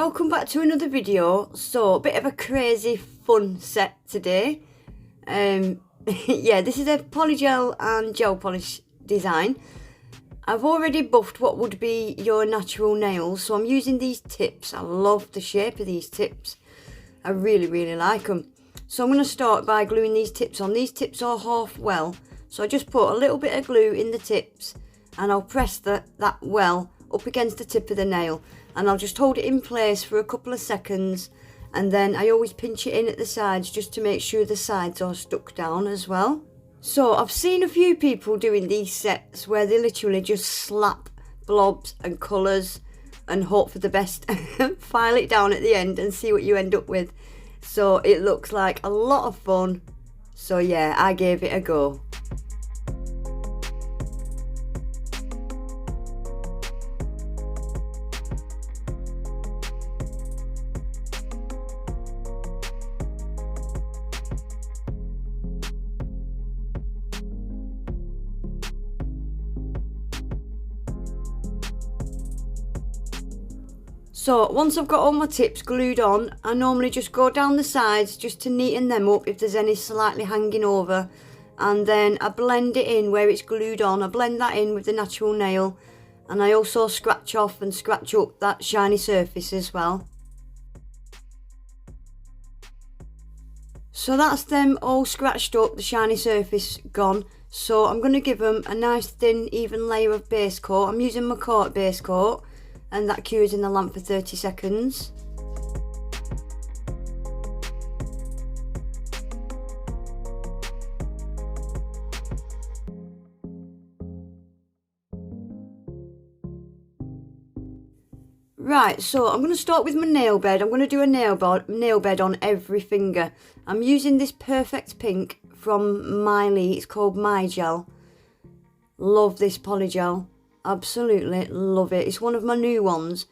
welcome back to another video. So a bit of a crazy fun set today. Yeah, this is a polygel and gel polish design. I've already buffed what would be your natural nails, so I'm using these tips. I love the shape of these tips. I really like them. So I'm going to start by gluing these tips on. These tips are half well, so I just put a little bit of glue in the tips and I'll press that well up against the tip of the nail, and I'll just hold it in place for a couple of seconds, and then I always pinch it in at the sides just to make sure the sides are stuck down as well. So I've seen a few people doing these sets where they literally just slap blobs and colours and hope for the best, file it down at the end and see what you end up with. So it looks like a lot of fun, so yeah, I gave it a go. So once I've got all my tips glued on, I normally just go down the sides just to neaten them up if there's any slightly hanging over, and then I blend it in where it's glued on. I blend that in with the natural nail, and I also scratch off and scratch up that shiny surface as well. So that's them all scratched up, the shiny surface gone. So I'm going to give them a nice thin even layer of base coat. I'm using Makartt base coat, and that cures in the lamp for 30 seconds. Right, so I'm going to start with my nail bed. I'm going to do a nail bed on every finger. I'm using this perfect pink from mylee. It's called Polygel. Love this polygel. Absolutely love it. It's one of my new ones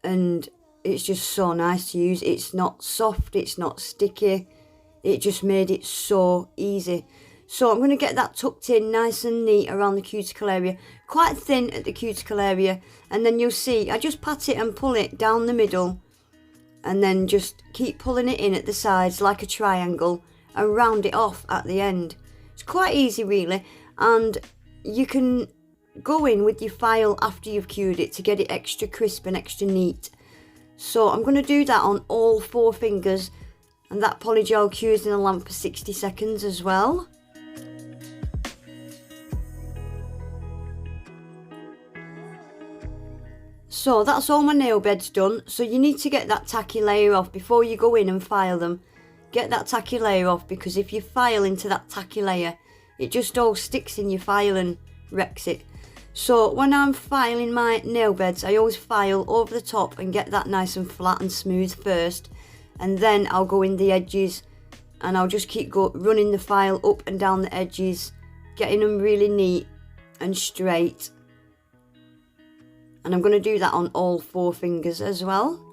and it's just so nice to use. It's not soft, it's not sticky. It just made it so easy. So I'm going to get that tucked in nice and neat around the cuticle area, quite thin at the cuticle area, and then you'll see I just pat it and pull it down the middle, and then just keep pulling it in at the sides like a triangle and round it off at the end. It's quite easy really, and you can go in with your file after you've cured it to get it extra crisp and extra neat. So I'm going to do that on all 4 fingers, and that polygel cures in a lamp for 60 seconds as well. So that's all my nail beds done. So you need to get that tacky layer off before you go in and file them. Get that tacky layer off, because if you file into that tacky layer, it just all sticks in your file and wrecks it. So when I'm filing my nail beds, I always file over the top and get that nice and flat and smooth first, and then I'll go in the edges and I'll just keep running the file up and down the edges, getting them really neat and straight. And I'm going to do that on all 4 fingers as well.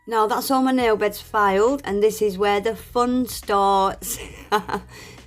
Now that's all my nail beds filed, and this is where the fun starts.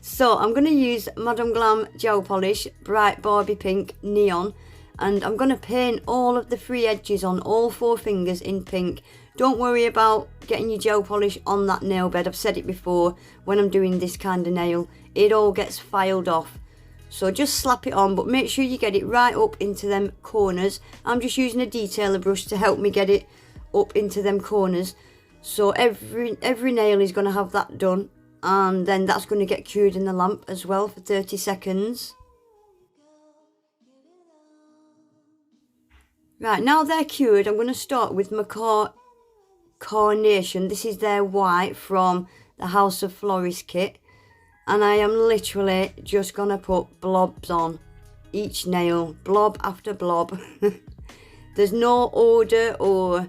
So I'm going to use Madam Glam gel polish, bright Barbie pink neon, and I'm going to paint all of the free edges on all 4 fingers in pink. Don't worry about getting your gel polish on that nail bed. I've said it before, when I'm doing this kind of nail, it all gets filed off. So just slap it on, but make sure you get it right up into them corners. I'm just using a detailer brush to help me get it up into them corners. So every nail is going to have that done, and then that's going to get cured in the lamp as well for 30 seconds. Right, now they're cured, I'm going to start with Makartt Carnation. This is their white from the House of Florists kit, and I am literally just going to put blobs on each nail, blob after blob. There's no order or,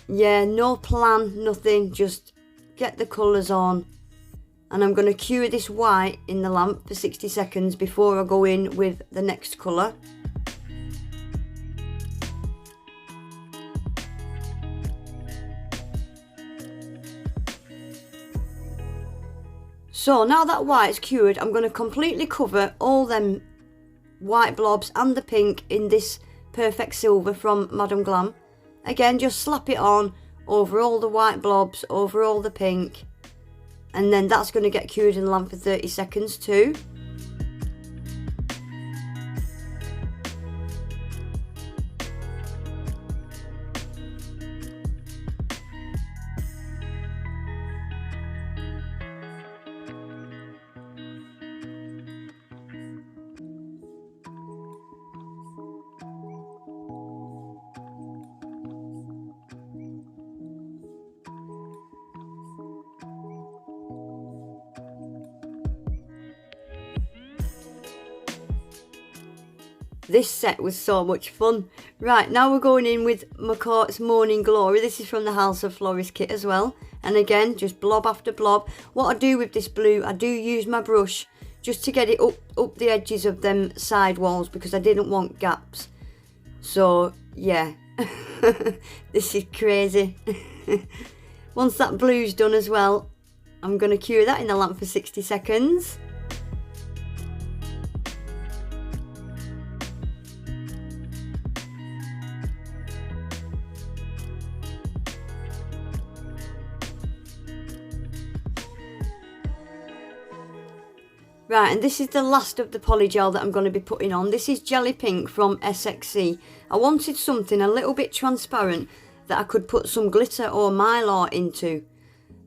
yeah, no plan, nothing. Just get the colours on and I'm going to cure this white in the lamp for 60 seconds before I go in with the next colour. So now that white's cured, I'm going to completely cover all them white blobs and the pink in this perfect silver from Madam Glam. Again, just slap it on over all the white blobs, over all the pink, and then that's going to get cured in the lamp for 30 seconds too. This set was so much fun. Right, now we're going in with Makartt's Morning Glory. This is from the House of Florist kit as well. And again, just blob after blob. What I do with this blue, I do use my brush just to get it up the edges of them side walls because I didn't want gaps. So, yeah. This is crazy. Once that blue's done as well, I'm going to cure that in the lamp for 60 seconds. Right, and this is the last of the polygel that I'm going to be putting on. This is Jelly Pink from SXC. I wanted something a little bit transparent that I could put some glitter or mylar into.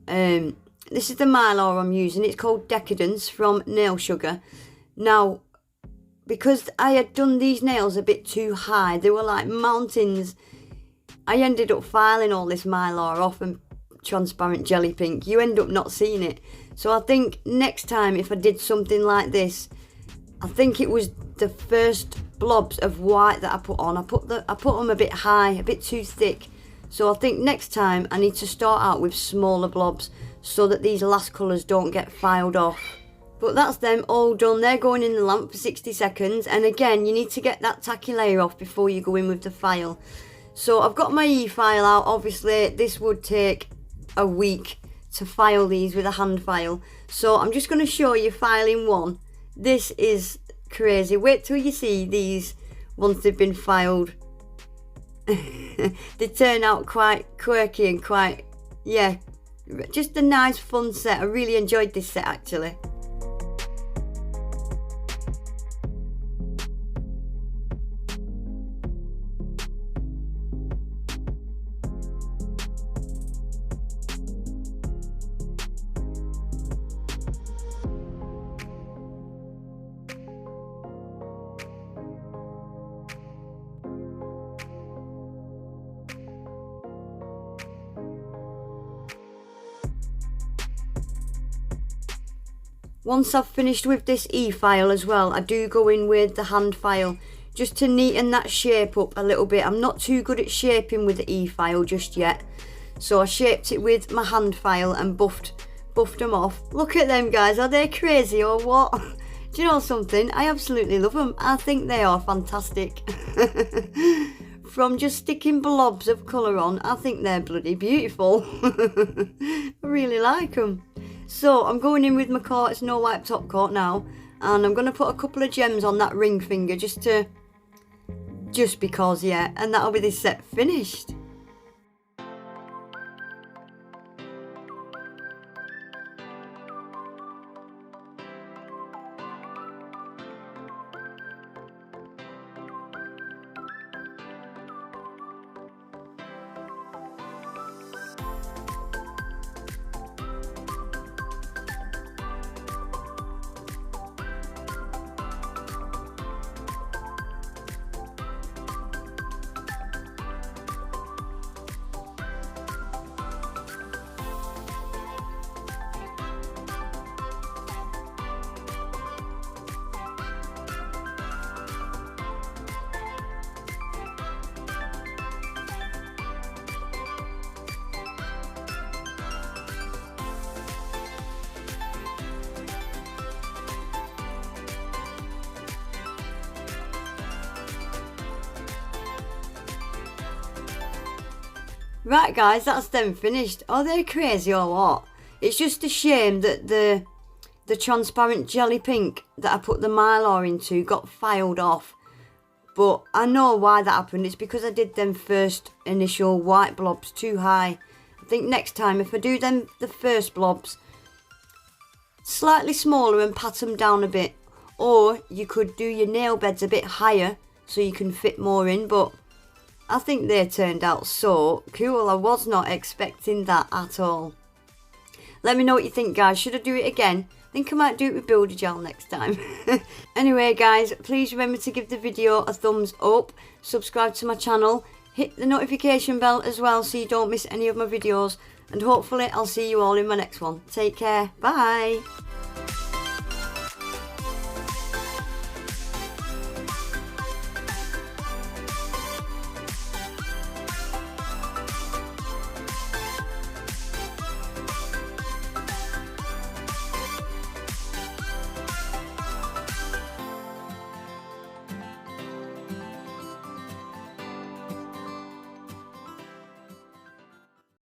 This is the mylar I'm using. It's called Decadence from Nail Sugar. Now, because I had done these nails a bit too high, they were like mountains, I ended up filing all this mylar off and transparent Jelly Pink. You end up not seeing it. So I think next time if I did something like this, I think it was the first blobs of white that I put on. I put them a bit high, a bit too thick. So I think next time I need to start out with smaller blobs so that these last colours don't get filed off. But that's them all done. They're going in the lamp for 60 seconds. And again, you need to get that tacky layer off before you go in with the file. So I've got my e-file out. Obviously, this would take a week to file these with a hand file. So I'm just going to show you filing one. This is crazy. Wait till you see these once they've been filed. They turn out quite quirky and quite, yeah, just a nice fun set. I really enjoyed this set actually. Once I've finished with this e-file as well, I do go in with the hand file just to neaten that shape up a little bit. I'm not too good at shaping with the e-file just yet. So I shaped it with my hand file and buffed them off. Look at them guys, are they crazy or what? Do you know something? I absolutely love them. I think they are fantastic. From just sticking blobs of colour on, I think they're bloody beautiful. I really like them. So I'm going in with Makartt's No Wipe Top Coat now, and I'm going to put a couple of gems on that ring finger just because, yeah, and that'll be this set finished. Right guys, that's them finished. Are they crazy or what? It's just a shame that the transparent jelly pink that I put the mylar into got filed off. But I know why that happened. It's because I did them first initial white blobs too high. I think next time if I do them the first blobs slightly smaller and pat them down a bit. Or you could do your nail beds a bit higher so you can fit more in. But I think they turned out so cool. I was not expecting that at all. Let me know what you think guys. Should I do it again? I think I might do it with Builder Gel next time. Anyway guys, please remember to give the video a thumbs up. Subscribe to my channel. Hit the notification bell as well so you don't miss any of my videos. And hopefully I'll see you all in my next one. Take care. Bye.